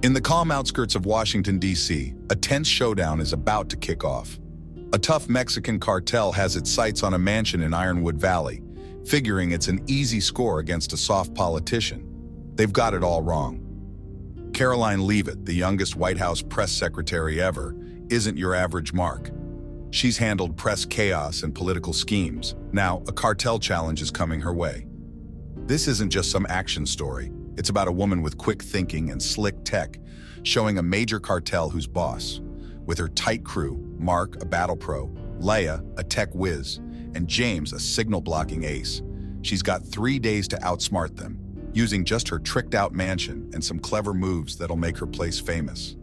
In the calm outskirts of Washington, D.C., a tense showdown is about to kick off. A tough Mexican cartel has its sights on a mansion in Ironwood Valley, figuring it's an easy score against a soft politician. They've got it all wrong. Karoline Leavitt, the youngest White House press secretary ever, isn't your average mark. She's handled press chaos and political schemes. Now, a cartel challenge is coming her way. This isn't just some action story. It's about a woman with quick thinking and slick tech, showing a major cartel who's boss. With her tight crew, Mark, a battle pro, Leia, a tech whiz, and James, a signal-blocking ace, she's got 3 days to outsmart them, using just her tricked-out mansion and some clever moves that'll make her place famous.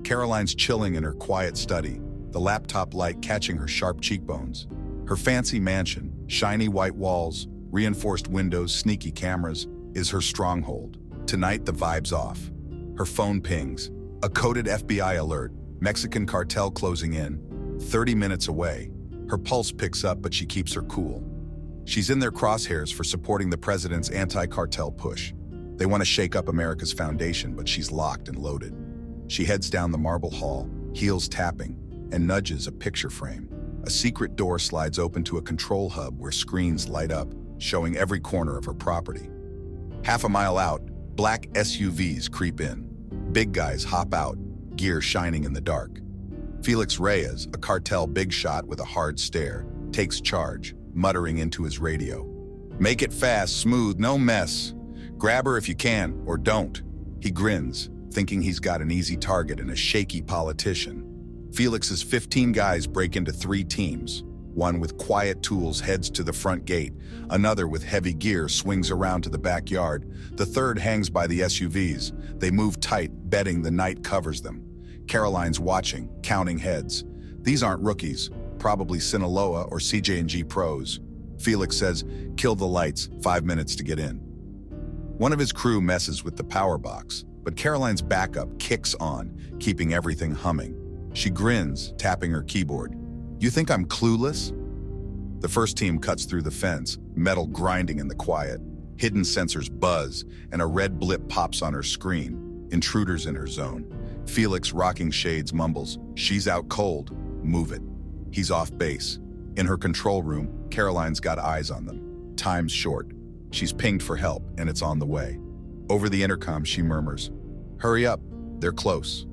Karoline's chilling in her quiet study, the laptop light catching her sharp cheekbones. Her fancy mansion, shiny white walls, reinforced windows, sneaky cameras, is her stronghold. Tonight, the vibe's off. Her phone pings. A coded FBI alert. Mexican cartel closing in. 30 minutes away. Her pulse picks up, but she keeps her cool. She's in their crosshairs for supporting the president's anti-cartel push. They want to shake up America's foundation, but she's locked and loaded. She heads down the marble hall, heels tapping, and nudges a picture frame. A secret door slides open to a control hub where screens light up, showing every corner of her property. Half a mile out, black SUVs creep in. Big guys hop out, gear shining in the dark. Felix Reyes, a cartel big shot with a hard stare, takes charge, muttering into his radio. "Make it fast, smooth, no mess. Grab her if you can, or don't." He grins, thinking he's got an easy target and a shaky politician. Felix's 15 guys break into 3 teams. One with quiet tools heads to the front gate. Another with heavy gear swings around to the backyard. The third hangs by the SUVs. They move tight, betting the night covers them. Karoline's watching, counting heads. These aren't rookies, probably Sinaloa or CJ&G pros. Felix says, "Kill the lights, 5 minutes to get in." One of his crew messes with the power box, but Karoline's backup kicks on, keeping everything humming. She grins, tapping her keyboard. "You think I'm clueless?" The first team cuts through the fence, metal grinding in the quiet. Hidden sensors buzz, and a red blip pops on her screen. Intruders in her zone. Felix, rocking shades, mumbles, "She's out cold. Move it." He's off base. In her control room, Karoline's got eyes on them. Time's short. She's pinged for help, and it's on the way. Over the intercom, she murmurs, "Hurry up, they're close."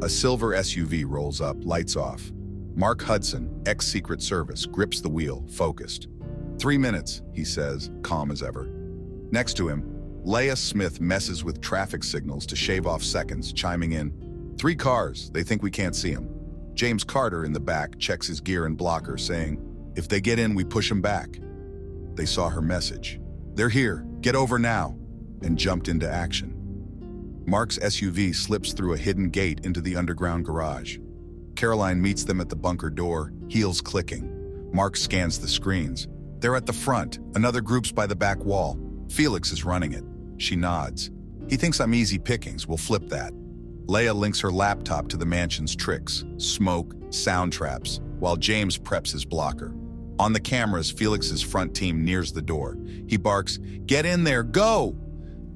A silver SUV rolls up, lights off. Mark Hudson, ex-Secret Service, grips the wheel, focused. 3 minutes, he says, calm as ever. Next to him, Leia Smith messes with traffic signals to shave off seconds, chiming in, 3 cars, they think we can't see them." James Carter in the back checks his gear and blocker, saying, "If they get in, we push them back." They saw her message. "They're here, get over now," and jumped into action. Mark's SUV slips through a hidden gate into the underground garage. Karoline meets them at the bunker door, heels clicking. Mark scans the screens. They're at the front, another group's by the back wall. Felix is running it. She nods. "He thinks I'm easy pickings, we'll flip that." Leia links her laptop to the mansion's tricks, smoke, sound traps, while James preps his blocker. On the cameras, Felix's front team nears the door. He barks, "Get in there, go!"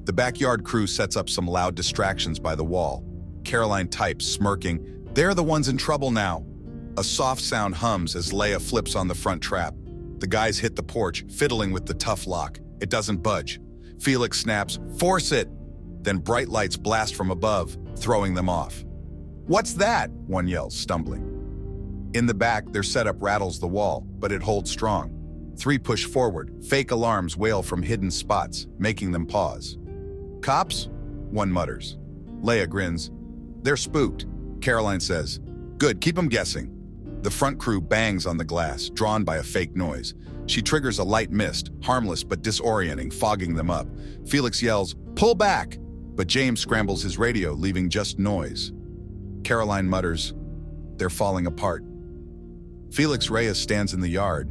The backyard crew sets up some loud distractions by the wall. Karoline types, smirking, "They're the ones in trouble now." A soft sound hums as Leia flips on the front trap. The guys hit the porch, fiddling with the tough lock. It doesn't budge. Felix snaps, "Force it!" Then bright lights blast from above, throwing them off. "What's that?" one yells, stumbling. In the back, their setup rattles the wall, but it holds strong. 3 push forward. Fake alarms wail from hidden spots, making them pause. "Cops?" one mutters. Leia grins. "They're spooked." Karoline says, "Good, keep them guessing." The front crew bangs on the glass, drawn by a fake noise. She triggers a light mist, harmless but disorienting, fogging them up. Felix yells, "Pull back!" But James scrambles his radio, leaving just noise. Karoline mutters, "They're falling apart." Felix Reyes stands in the yard,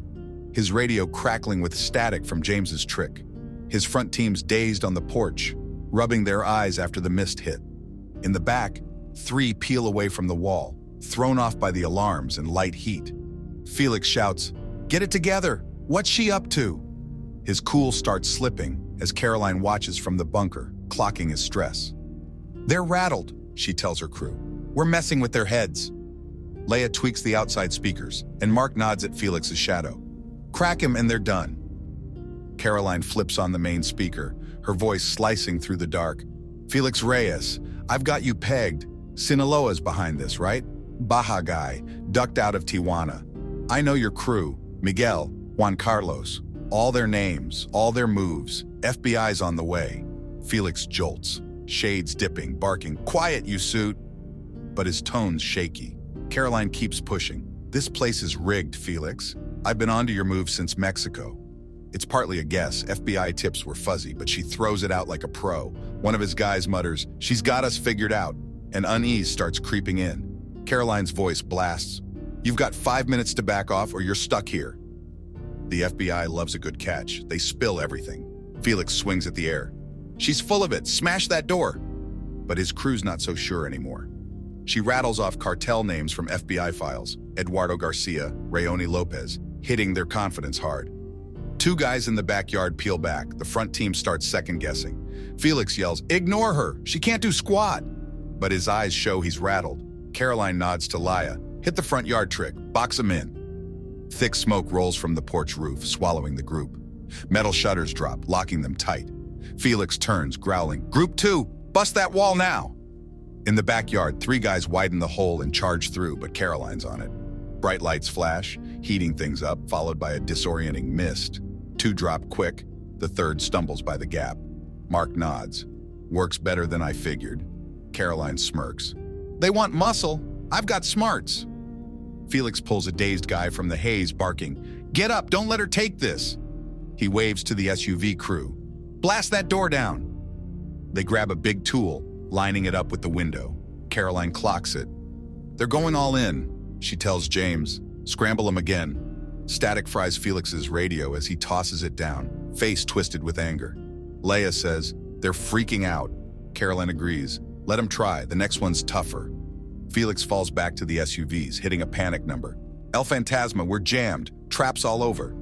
his radio crackling with static from James's trick. His front team's dazed on the porch, rubbing their eyes after the mist hit. In the back, 3 peel away from the wall, thrown off by the alarms and light heat. Felix shouts, "Get it together! What's she up to?" His cool starts slipping as Karoline watches from the bunker, clocking his stress. They're rattled, she tells her crew. We're messing with their heads. Leia tweaks the outside speakers, and Mark nods at Felix's shadow. Crack him and they're done. Karoline flips on the main speaker, her voice slicing through the dark. Felix Reyes, I've got you pegged. Sinaloa's behind this, right? Baja guy, ducked out of Tijuana. I know your crew, Miguel, Juan Carlos. All their names, all their moves. FBI's on the way. Felix jolts, shades dipping, barking, quiet, you suit. But his tone's shaky. Karoline keeps pushing. This place is rigged, Felix. I've been onto your move since Mexico. It's partly a guess. FBI tips were fuzzy, but she throws it out like a pro. One of his guys mutters, she's got us figured out. And unease starts creeping in. Karoline's voice blasts, you've got 5 minutes to back off or you're stuck here. The FBI loves a good catch. They spill everything. Felix swings at the air. She's full of it. Smash that door. But his crew's not so sure anymore. She rattles off cartel names from FBI files. Eduardo Garcia, Rayoni Lopez, hitting their confidence hard. 2 guys in the backyard peel back. The front team starts second-guessing. Felix yells, ignore her. She can't do squat. But his eyes show he's rattled. Karoline nods to Leia. Hit the front yard trick. Box him in. Thick smoke rolls from the porch roof, swallowing the group. Metal shutters drop, locking them tight. Felix turns, growling, Group 2, bust that wall now! In the backyard, 3 guys widen the hole and charge through, but Karoline's on it. Bright lights flash, heating things up, followed by a disorienting mist. 2 drop quick, the 3rd stumbles by the gap. Mark nods. Works better than I figured. Karoline smirks. They want muscle. I've got smarts. Felix pulls a dazed guy from the haze, barking, get up, don't let her take this. He waves to the SUV crew. Blast that door down. They grab a big tool, lining it up with the window. Karoline clocks it. They're going all in, she tells James. Scramble them again. Static fries Felix's radio as he tosses it down, face twisted with anger. Leia says, they're freaking out. Karoline agrees. Let them try, the next one's tougher. Felix falls back to the SUVs, hitting a panic number. El Fantasma, we're jammed. Traps all over.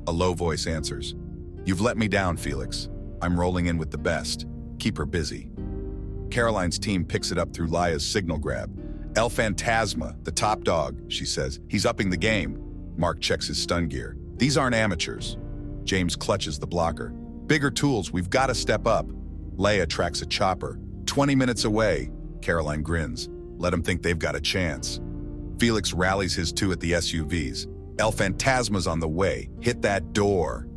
A low voice answers. You've let me down, Felix. I'm rolling in with the best. Keep her busy. Karoline's team picks it up through Leia's signal grab. El Fantasma, the top dog, she says. He's upping the game. Mark checks his stun gear. These aren't amateurs. James clutches the blocker. Bigger tools, we've got to step up. Leia tracks a chopper. 20 minutes away. Karoline grins. Let them think they've got a chance. Felix rallies his 2 at the SUVs. El Fantasma's on the way. Hit that door.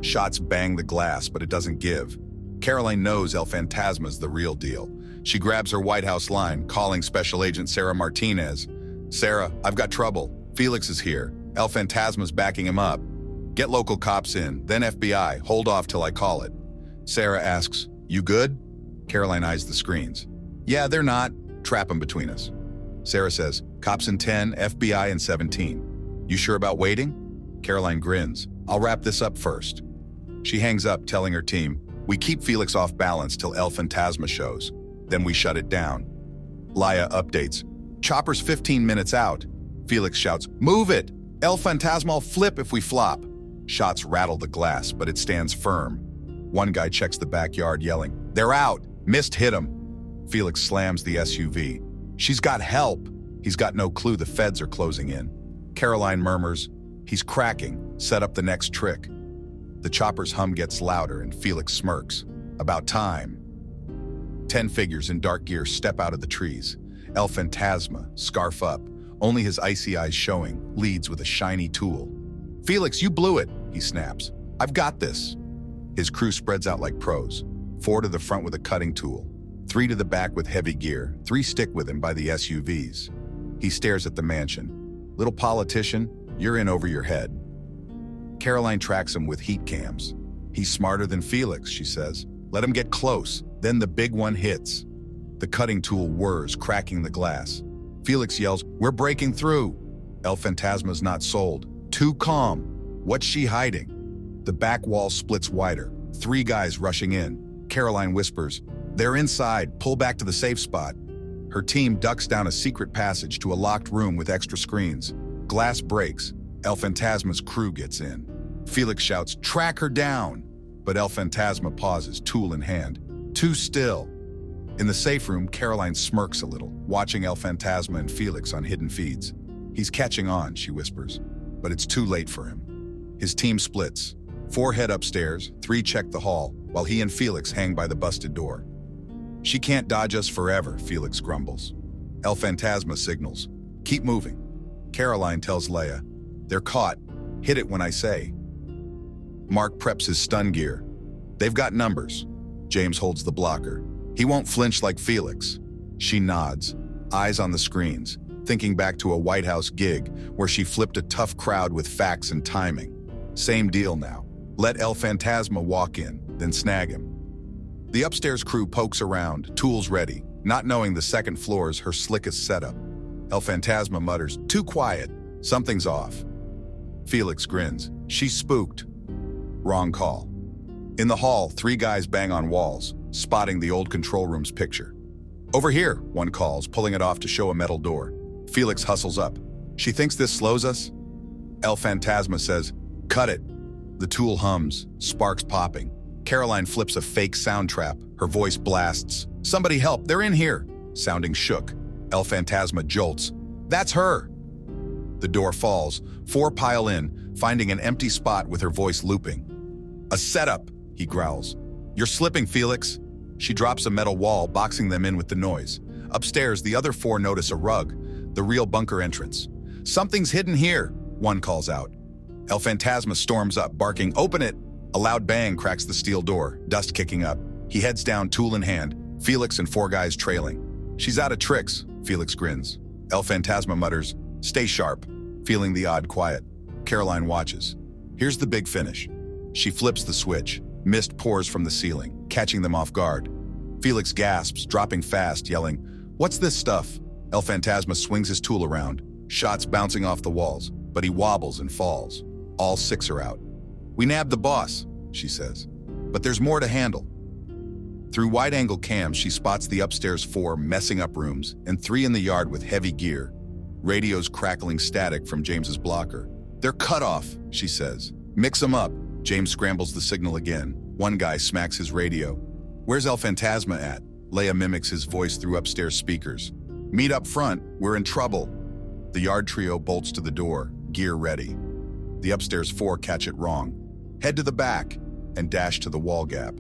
Shots bang the glass, but it doesn't give. Karoline knows El Fantasma's the real deal. She grabs her White House line, calling Special Agent Sarah Martinez. Sarah, I've got trouble. Felix is here. El Fantasma's backing him up. Get local cops in, then FBI. Hold off till I call it. Sarah asks, you good? Karoline eyes the screens. Yeah, they're not. Trap them between us. Sarah says, cops in 10, FBI in 17. You sure about waiting? Karoline grins. I'll wrap this up first. She hangs up, telling her team, we keep Felix off balance till El Fantasma shows. Then we shut it down. Leia updates. Chopper's 15 minutes out. Felix shouts, move it! El Fantasma'll flip if we flop. Shots rattle the glass, but it stands firm. One guy checks the backyard, yelling, they're out! Mist hit him. Felix slams the SUV. She's got help. He's got no clue the feds are closing in. Karoline murmurs, he's cracking. Set up the next trick. The chopper's hum gets louder and Felix smirks. About time. 10 figures in dark gear step out of the trees. El Fantasma, scarf up, only his icy eyes showing, leads with a shiny tool. Felix, you blew it, he snaps. I've got this. His crew spreads out like pros. 4 to the front with a cutting tool. 3 to the back with heavy gear. 3 stick with him by the SUVs. He stares at the mansion. Little politician, you're in over your head. Karoline tracks him with heat cams. He's smarter than Felix, she says. Let him get close. Then the big one hits. The cutting tool whirs, cracking the glass. Felix yells, we're breaking through. El Fantasma's not sold. Too calm. What's she hiding? The back wall splits wider. 3 guys rushing in. Karoline whispers, they're inside. Pull back to the safe spot. Her team ducks down a secret passage to a locked room with extra screens. Glass breaks. El Fantasma's crew gets in. Felix shouts, track her down. But El Fantasma pauses, tool in hand. Too still. In the safe room, Caroline smirks a little, watching El Fantasma and Felix on hidden feeds. He's catching on, she whispers, but it's too late for him. His team splits. 4 head upstairs, 3 check the hall, while he and Felix hang by the busted door. She can't dodge us forever, Felix grumbles. El Fantasma signals. Keep moving. Caroline tells Leia, they're caught. Hit it when I say. Mark preps his stun gear. They've got numbers. James holds the blocker. He won't flinch like Felix. She nods, eyes on the screens, thinking back to a White House gig where she flipped a tough crowd with facts and timing. Same deal now. Let El Fantasma walk in, then snag him. The upstairs crew pokes around, tools ready, not knowing the second floor's her slickest setup. El Fantasma mutters, too quiet, something's off. Felix grins, she's spooked. Wrong call. In the hall, 3 guys bang on walls, spotting the old control room's picture. Over here, one calls, pulling it off to show a metal door. Felix hustles up. She thinks this slows us? El Fantasma says, cut it. The tool hums, sparks popping. Caroline flips a fake sound trap. Her voice blasts, somebody help, they're in here. Sounding shook. El Fantasma jolts. That's her. The door falls. 4 pile in, finding an empty spot with her voice looping. A setup, he growls. You're slipping, Felix. She drops a metal wall, boxing them in with the noise. Upstairs, the other 4 notice a rug, the real bunker entrance. Something's hidden here, one calls out. El Fantasma storms up, barking, open it. A loud bang cracks the steel door, dust kicking up. He heads down, tool in hand, Felix and 4 guys trailing. She's out of tricks, Felix grins. El Fantasma mutters, stay sharp, feeling the odd quiet. Caroline watches. Here's the big finish. She flips the switch. Mist pours from the ceiling, catching them off guard. Felix gasps, dropping fast, yelling, what's this stuff? El Fantasma swings his tool around, shots bouncing off the walls, but he wobbles and falls. All 6 are out. We nabbed the boss, she says, but there's more to handle. Through wide-angle cams, she spots the upstairs 4 messing up rooms and 3 in the yard with heavy gear. Radios crackling static from James's blocker. They're cut off, she says. Mix them up. James scrambles the signal again. One guy smacks his radio. Where's El Fantasma at? Leia mimics his voice through upstairs speakers. Meet up front, we're in trouble. The yard trio bolts to the door, gear ready. The upstairs 4 catch it wrong. Head to the back and dash to the wall gap.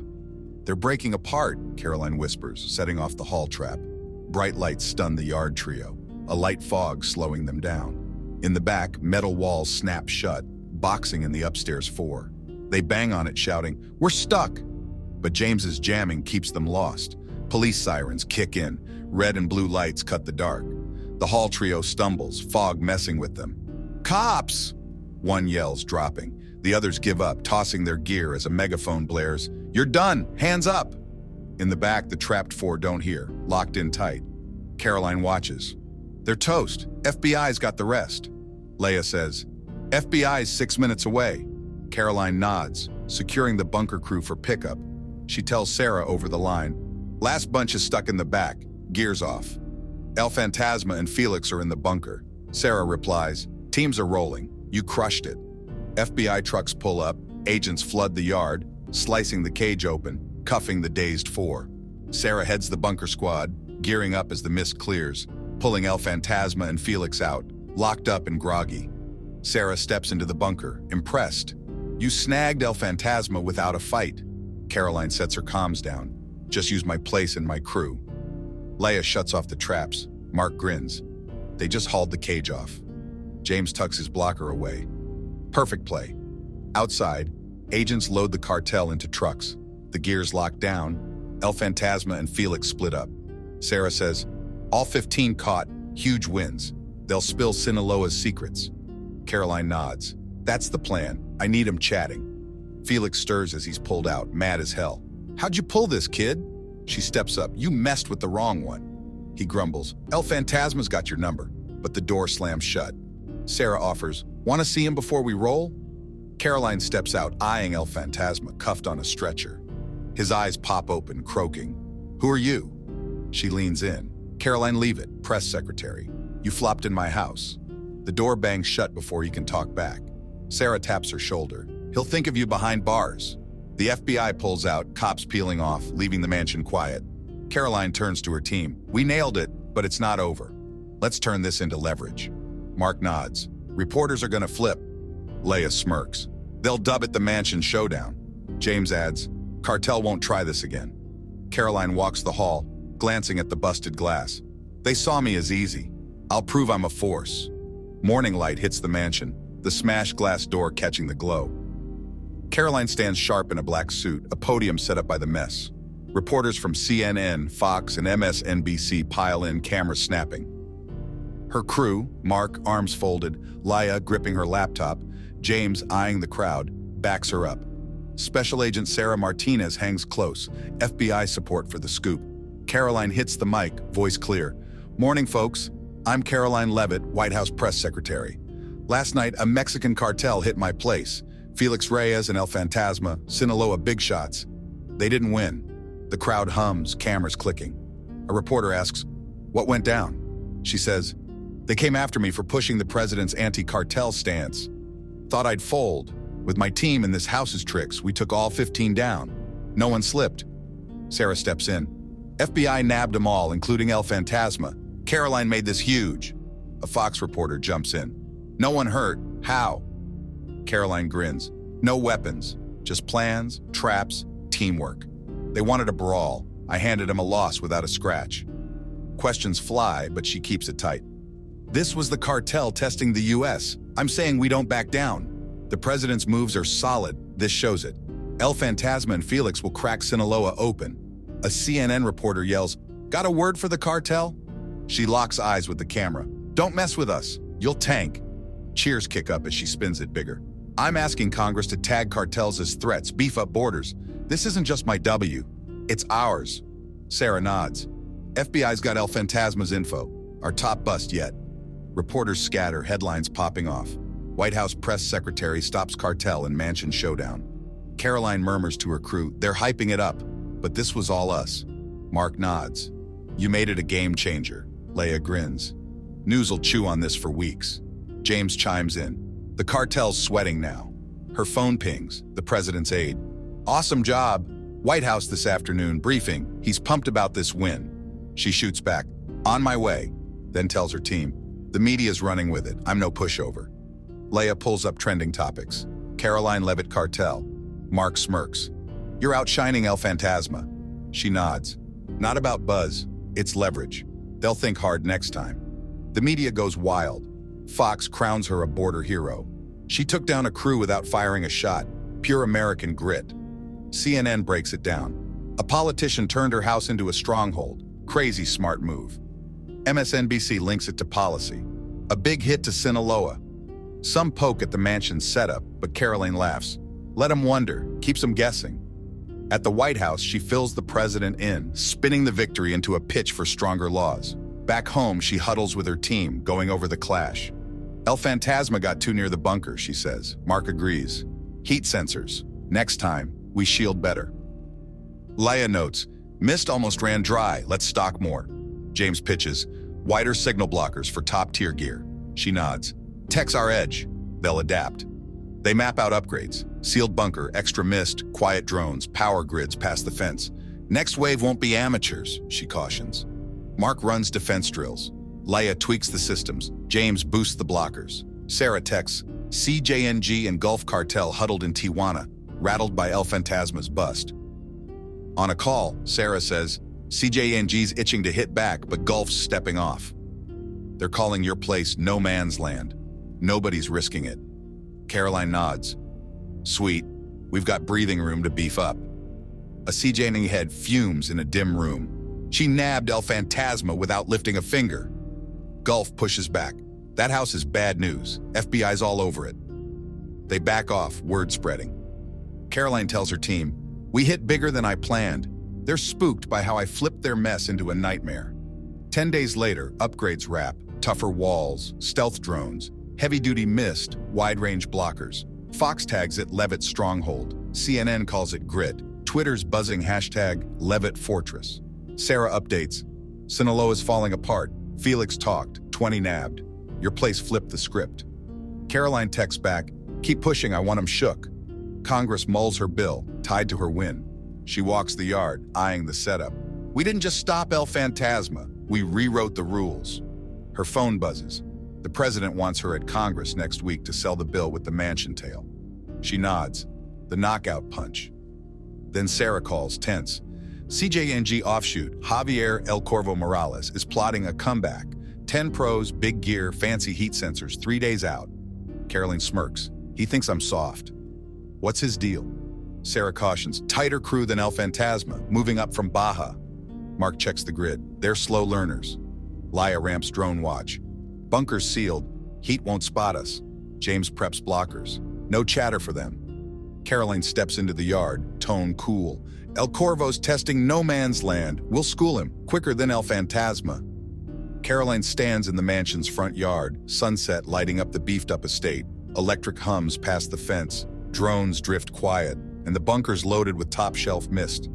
They're breaking apart, Caroline whispers, setting off the hall trap. Bright lights stun the yard trio, a light fog slowing them down. In the back, metal walls snap shut, boxing in the upstairs 4. They bang on it, shouting, we're stuck! But James's jamming keeps them lost. Police sirens kick in, red and blue lights cut the dark. The hall trio stumbles, fog messing with them. Cops! One yells, dropping. The others give up, tossing their gear as a megaphone blares, you're done, hands up! In the back, the trapped 4 don't hear, locked in tight. Caroline watches. They're toast, FBI's got the rest. Leia says, FBI's 6 minutes away. Caroline nods, securing the bunker crew for pickup. She tells Sarah over the line, last bunch is stuck in the back, gears off. El Fantasma and Felix are in the bunker. Sarah replies, teams are rolling, you crushed it. FBI trucks pull up, agents flood the yard, slicing the cage open, cuffing the dazed 4. Sarah heads the bunker squad, gearing up as the mist clears, pulling El Fantasma and Felix out, locked up and groggy. Sarah steps into the bunker, impressed. You snagged El Fantasma without a fight. Caroline sets her comms down. Just use my place and my crew. Leia shuts off the traps. Mark grins. They just hauled the cage off. James tucks his blocker away. Perfect play. Outside, agents load the cartel into trucks. The gears lock down. El Fantasma and Felix split up. Sarah says, all 15 caught, huge wins. They'll spill Sinaloa's secrets. Caroline nods. That's the plan. I need him chatting. Felix stirs as he's pulled out, mad as hell. How'd you pull this, kid? She steps up. You messed with the wrong one. He grumbles. El Fantasma's got your number, but the door slams shut. Sarah offers, want to see him before we roll? Caroline steps out, eyeing El Fantasma, cuffed on a stretcher. His eyes pop open, croaking. Who are you? She leans in. Caroline Leavitt, press secretary. You flopped in my house. The door bangs shut before he can talk back. Sarah taps her shoulder. He'll think of you behind bars. The FBI pulls out, cops peeling off, leaving the mansion quiet. Caroline turns to her team. We nailed it, but it's not over. Let's turn this into leverage. Mark nods. Reporters are gonna flip. Leia smirks. They'll dub it the Mansion Showdown. James adds, Cartel won't try this again. Caroline walks the hall, glancing at the busted glass. They saw me as easy. I'll prove I'm a force. Morning light hits the mansion, the smashed glass door catching the glow. Caroline stands sharp in a black suit, a podium set up by the mess. Reporters from CNN, Fox, and MSNBC pile in, cameras snapping. Her crew, Mark, arms folded, Leia gripping her laptop, James eyeing the crowd, backs her up. Special Agent Sarah Martinez hangs close, FBI support for the scoop. Caroline hits the mic, voice clear. Morning, folks. I'm Caroline Leavitt, White House press secretary. Last night, a Mexican cartel hit my place. Felix Reyes and El Fantasma, Sinaloa big shots. They didn't win. The crowd hums, cameras clicking. A reporter asks, what went down? She says, they came after me for pushing the president's anti-cartel stance. Thought I'd fold. With my team and this house's tricks, we took all 15 down. No one slipped. Sarah steps in. FBI nabbed them all, including El Fantasma. Caroline made this huge. A Fox reporter jumps in. No one hurt. How? Caroline grins. No weapons. Just plans, traps, teamwork. They wanted a brawl. I handed them a loss without a scratch. Questions fly, but she keeps it tight. This was the cartel testing the U.S. I'm saying we don't back down. The president's moves are solid. This shows it. El Fantasma and Felix will crack Sinaloa open. A CNN reporter yells, got a word for the cartel? She locks eyes with the camera. Don't mess with us. You'll tank. Cheers kick up as she spins it bigger. I'm asking Congress to tag cartels as threats, beef up borders. This isn't just my W. It's ours. Sarah nods. FBI's got El Fantasma's info. Our top bust yet. Reporters scatter, headlines popping off. White House press secretary stops cartel in Mansion Showdown. Caroline murmurs to her crew, they're hyping it up, but this was all us. Mark nods. You made it a game changer. Leia grins. News'll chew on this for weeks. James chimes in. The cartel's sweating now. Her phone pings, the president's aide. Awesome job. White House this afternoon, briefing. He's pumped about this win. She shoots back. On my way. Then tells her team. The media's running with it. I'm no pushover. Leia pulls up trending topics. Caroline Leavitt cartel. Mark smirks. You're outshining El Fantasma. She nods. Not about buzz. It's leverage. They'll think hard next time. The media goes wild. Fox crowns her a border hero. She took down a crew without firing a shot. Pure American grit. CNN breaks it down. A politician turned her house into a stronghold. Crazy smart move. MSNBC links it to policy. A big hit to Sinaloa. Some poke at the mansion's setup, but Caroline laughs. Let them wonder, keeps them guessing. At the White House, she fills the president in, spinning the victory into a pitch for stronger laws. Back home, she huddles with her team, going over the clash. El Fantasma got too near the bunker, she says. Mark agrees. Heat sensors. Next time, we shield better. Leia notes, mist almost ran dry, let's stock more. James pitches, wider signal blockers for top-tier gear. She nods. Tech's our edge. They'll adapt. They map out upgrades. Sealed bunker, extra mist, quiet drones, power grids past the fence. Next wave won't be amateurs, she cautions. Mark runs defense drills. Leia tweaks the systems. James boosts the blockers. Sarah texts, CJNG and Gulf Cartel huddled in Tijuana, rattled by El Fantasma's bust. On a call, Sarah says, CJNG's itching to hit back, but Gulf's stepping off. They're calling your place no man's land. Nobody's risking it. Caroline nods. Sweet, we've got breathing room to beef up. A CJNG head fumes in a dim room. She nabbed El Fantasma without lifting a finger. Gulf pushes back. That house is bad news. FBI's all over it. They back off, word spreading. Caroline tells her team, we hit bigger than I planned. They're spooked by how I flipped their mess into a nightmare. 10 days later, upgrades wrap, tougher walls, stealth drones, heavy-duty mist, wide-range blockers. Fox tags it Leavitt Stronghold. CNN calls it grit. Twitter's buzzing hashtag Leavitt Fortress. Sarah updates. Sinaloa's falling apart. Felix talked. 20 nabbed. Your place flipped the script. Caroline texts back. Keep pushing, I want 'em shook. Congress mulls her bill, tied to her win. She walks the yard, eyeing the setup. We didn't just stop El Fantasma, we rewrote the rules. Her phone buzzes. The president wants her at Congress next week to sell the bill with the mansion tail. She nods. The knockout punch. Then Sarah calls, tense. CJNG offshoot, Javier El Corvo Morales, is plotting a comeback. 10 pros, big gear, fancy heat sensors, 3 days out. Karoline smirks. He thinks I'm soft. What's his deal? Sarah cautions, tighter crew than El Fantasma, moving up from Baja. Mark checks the grid. They're slow learners. Laya ramps drone watch. Bunkers sealed. Heat won't spot us. James preps blockers. No chatter for them. Karoline steps into the yard, tone cool. El Corvo's testing no man's land. We'll school him, quicker than El Fantasma. Karoline stands in the mansion's front yard, sunset lighting up the beefed-up estate. Electric hums past the fence. Drones drift quiet, and the bunker's loaded with top-shelf mist.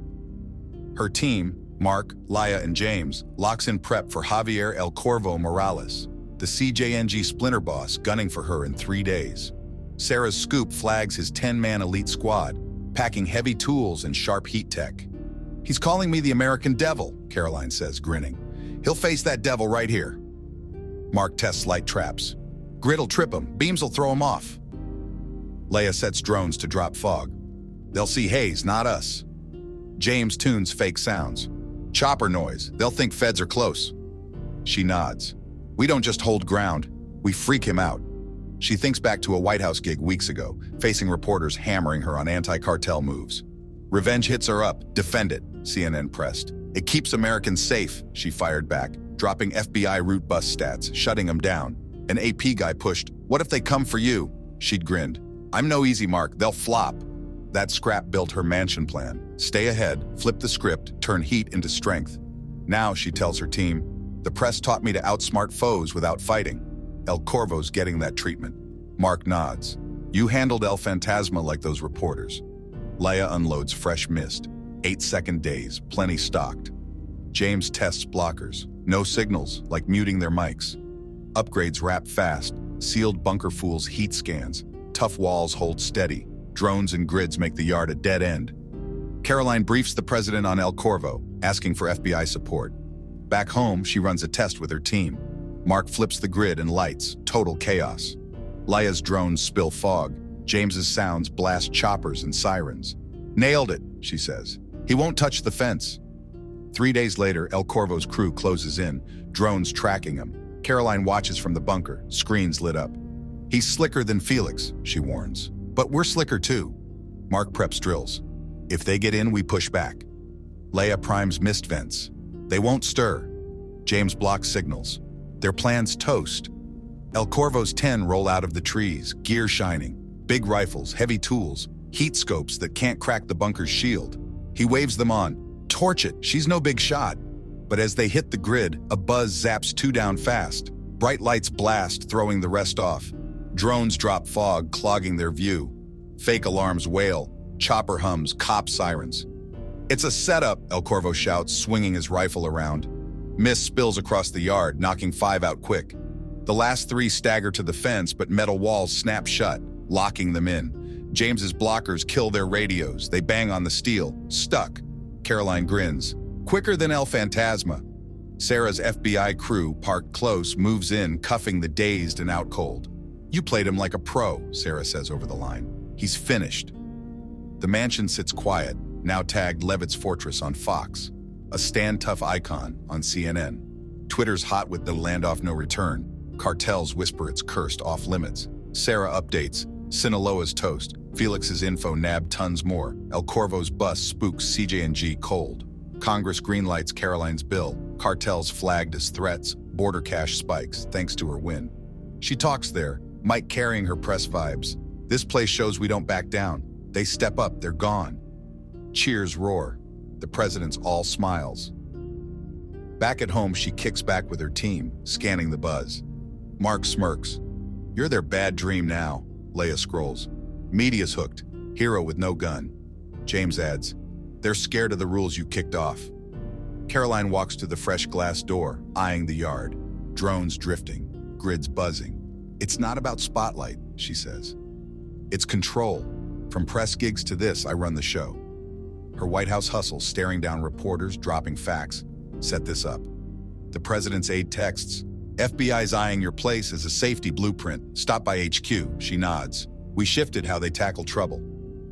Her team, Mark, Laya, and James, locks in prep for Javier El Corvo Morales, the CJNG splinter boss gunning for her in 3 days. Sarah's scoop flags his 10-man elite squad, packing heavy tools and sharp heat tech. He's calling me the American Devil, Karoline says, grinning. He'll face that devil right here. Mark tests light traps. Grid'll trip him, beams will throw him off. Leia sets drones to drop fog. They'll see haze, not us. James tunes fake sounds. Chopper noise, they'll think feds are close. She nods. We don't just hold ground, we freak him out. She thinks back to a White House gig weeks ago, facing reporters hammering her on anti-cartel moves. Revenge hits are up, defend it, CNN pressed. It keeps Americans safe, she fired back, dropping FBI route bus stats, shutting them down. An AP guy pushed, what if they come for you? She'd grinned. I'm no easy mark, they'll flop. That scrap built her mansion plan. Stay ahead, flip the script, turn heat into strength. Now, she tells her team, the press taught me to outsmart foes without fighting. El Corvo's getting that treatment. Mark nods. You handled El Fantasma like those reporters. Leia unloads fresh mist. 8-second days, plenty stocked. James tests blockers. No signals, like muting their mics. Upgrades wrap fast. Sealed bunker fools heat scans. Tough walls hold steady. Drones and grids make the yard a dead end. Karoline briefs the president on El Corvo, asking for FBI support. Back home, she runs a test with her team. Mark flips the grid and lights, total chaos. Leia's drones spill fog. James's sounds blast choppers and sirens. Nailed it, she says. He won't touch the fence. 3 days later, El Corvo's crew closes in, drones tracking him. Karoline watches from the bunker, screens lit up. He's slicker than Felix, she warns. But we're slicker too. Mark preps drills. If they get in, we push back. Leia primes mist vents. They won't stir. James blocks signals. Their plan's toast. El Corvo's 10 roll out of the trees, gear shining. Big rifles, heavy tools, heat scopes that can't crack the bunker's shield. He waves them on. Torch it, she's no big shot. But as they hit the grid, a buzz zaps 2 down fast. Bright lights blast, throwing the rest off. Drones drop fog, clogging their view. Fake alarms wail. Chopper hums, cop sirens. It's a setup, El Corvo shouts, swinging his rifle around. Mist spills across the yard, knocking 5 out quick. The last 3 stagger to the fence, but metal walls snap shut, locking them in. James's blockers kill their radios. They bang on the steel. Stuck. Karoline grins. Quicker than El Fantasma. Sarah's FBI crew, parked close, moves in, cuffing the dazed and out cold. You played him like a pro, Sarah says over the line. He's finished. The mansion sits quiet, now tagged Leavitt's Fortress on Fox. A stand-tough icon on CNN. Twitter's hot with the land off no return. Cartels whisper it's cursed off limits. Sarah updates. Sinaloa's toast. Felix's info nabbed tons more. El Corvo's bus spooks CJ&G cold. Congress greenlights Karoline's bill. Cartels flagged as threats. Border cash spikes thanks to her win. She talks there, Mike carrying her press vibes. This place shows we don't back down. They step up, they're gone. Cheers roar. The president's all smiles. Back at home, she kicks back with her team, scanning the buzz. Mark smirks. You're their bad dream now, Leia scrolls. Media's hooked, hero with no gun. James adds, they're scared of the rules you kicked off. Karoline walks to the fresh glass door, eyeing the yard. Drones drifting, grids buzzing. It's not about spotlight, she says. It's control. From press gigs to this, I run the show. Her White House hustle, staring down reporters, dropping facts, set this up. The president's aide texts, "FBI's eyeing your place as a safety blueprint. Stop by HQ." She nods. "We shifted how they tackle trouble."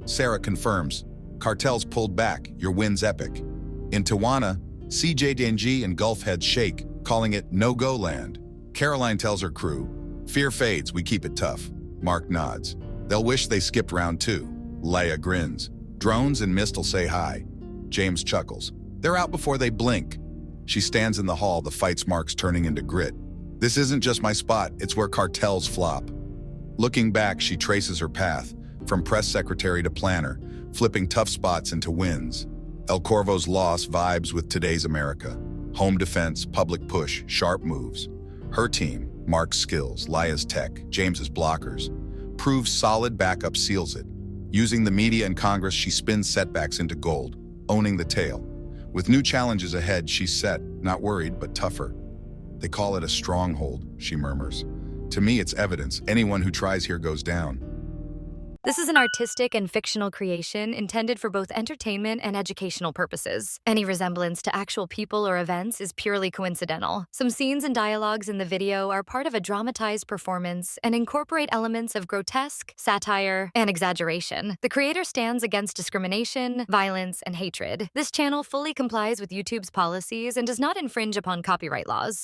Sarah confirms, "Cartel's pulled back. Your win's epic." In Tijuana, CJ Denji and Gulf heads shake, calling it no-go land. Caroline tells her crew, "Fear fades, we keep it tough." Mark nods. "They'll wish they skipped round 2. Leia grins. "Drones and Mist'll say hi." James chuckles. "They're out before they blink." She stands in the hall, the fight's marks turning into grit. "This isn't just my spot, it's where cartels flop." Looking back, she traces her path, from press secretary to planner, flipping tough spots into wins. El Corvo's loss vibes with today's America. Home defense, public push, sharp moves. Her team, Mark's skills, Leia's tech, James's blockers, proves solid backup seals it. Using the media and Congress, she spins setbacks into gold, owning the tale. With new challenges ahead, she's set, not worried, but tougher. "They call it a stronghold," she murmurs. "To me, it's evidence. Anyone who tries here goes down." This is an artistic and fictional creation intended for both entertainment and educational purposes. Any resemblance to actual people or events is purely coincidental. Some scenes and dialogues in the video are part of a dramatized performance and incorporate elements of grotesque, satire, and exaggeration. The creator stands against discrimination, violence, and hatred. This channel fully complies with YouTube's policies and does not infringe upon copyright laws.